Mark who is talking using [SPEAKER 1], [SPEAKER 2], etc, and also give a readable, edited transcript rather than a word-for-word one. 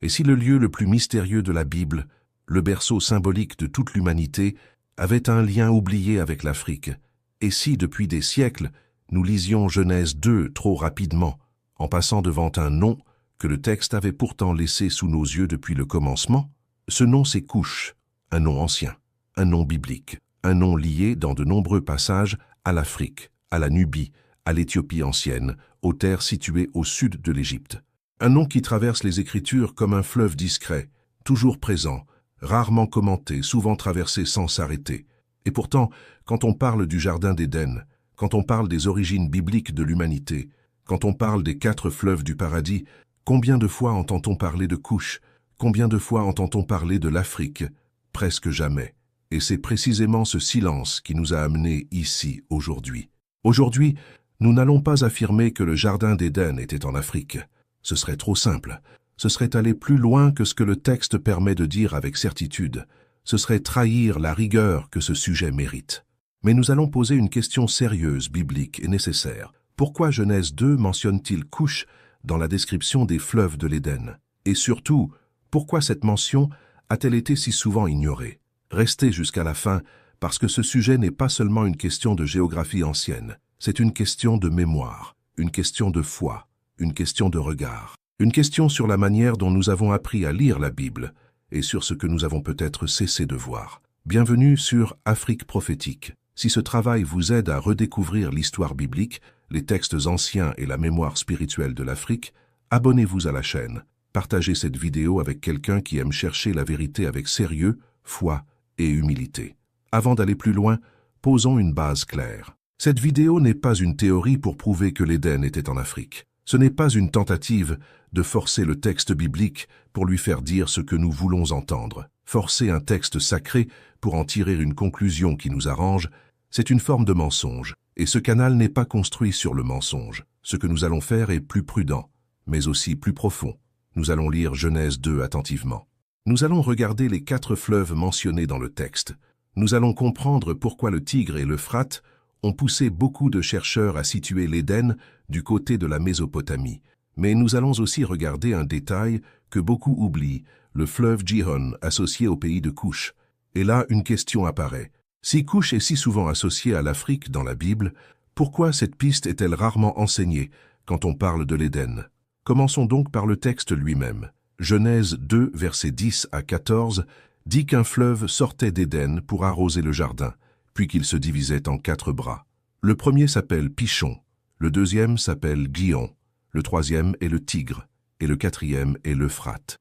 [SPEAKER 1] Et si le lieu le plus mystérieux de la Bible, le berceau symbolique de toute l'humanité, avait un lien oublié avec l'Afrique? Et si, depuis des siècles, nous lisions Genèse 2 trop rapidement, en passant devant un nom que le texte avait pourtant laissé sous nos yeux depuis le commencement? Ce nom, c'est Cush, un nom ancien, un nom biblique, un nom lié dans de nombreux passages à l'Afrique, à la Nubie, à l'Éthiopie ancienne, aux terres situées au sud de l'Égypte. Un nom qui traverse les Écritures comme un fleuve discret, toujours présent, rarement commenté, souvent traversé sans s'arrêter. Et pourtant, quand on parle du Jardin d'Éden, quand on parle des origines bibliques de l'humanité, quand on parle des 4 fleuves du paradis, combien de fois entend-on parler de Cush? Combien de fois entend-on parler de l'Afrique? Presque jamais. Et c'est précisément ce silence qui nous a amenés ici aujourd'hui. Aujourd'hui, nous n'allons pas affirmer que le Jardin d'Éden était en Afrique. Ce serait trop simple. Ce serait aller plus loin que ce que le texte permet de dire avec certitude. Ce serait trahir la rigueur que ce sujet mérite. Mais nous allons poser une question sérieuse, biblique et nécessaire. Pourquoi Genèse 2 mentionne-t-il Cush dans la description des fleuves de l'Éden? Et surtout, pourquoi cette mention a-t-elle été si souvent ignorée? Restez jusqu'à la fin, parce que ce sujet n'est pas seulement une question de géographie ancienne. C'est une question de mémoire, une question de foi, une question de regard, une question sur la manière dont nous avons appris à lire la Bible et sur ce que nous avons peut-être cessé de voir. Bienvenue sur Afrique prophétique. Si ce travail vous aide à redécouvrir l'histoire biblique, les textes anciens et la mémoire spirituelle de l'Afrique, abonnez-vous à la chaîne. Partagez cette vidéo avec quelqu'un qui aime chercher la vérité avec sérieux, foi et humilité. Avant d'aller plus loin, posons une base claire. Cette vidéo n'est pas une théorie pour prouver que l'Éden était en Afrique. Ce n'est pas une tentative de forcer le texte biblique pour lui faire dire ce que nous voulons entendre. Forcer un texte sacré pour en tirer une conclusion qui nous arrange, c'est une forme de mensonge. Et ce canal n'est pas construit sur le mensonge. Ce que nous allons faire est plus prudent, mais aussi plus profond. Nous allons lire Genèse 2 attentivement. Nous allons regarder les 4 fleuves mentionnés dans le texte. Nous allons comprendre pourquoi le Tigre et l'Euphrate ont poussé beaucoup de chercheurs à situer l'Éden du côté de la Mésopotamie. Mais nous allons aussi regarder un détail que beaucoup oublient, le fleuve Gihon associé au pays de Cush. Et là, une question apparaît. Si Cush est si souvent associé à l'Afrique dans la Bible, pourquoi cette piste est-elle rarement enseignée quand on parle de l'Éden? Commençons donc par le texte lui-même. Genèse 2, versets 10 à 14, dit qu'un fleuve sortait d'Éden pour arroser le jardin, puis qu'il se divisait en 4 bras. Le premier s'appelle Pishon, le deuxième s'appelle Gihon, le troisième est le Tigre, et le quatrième est l'Euphrate.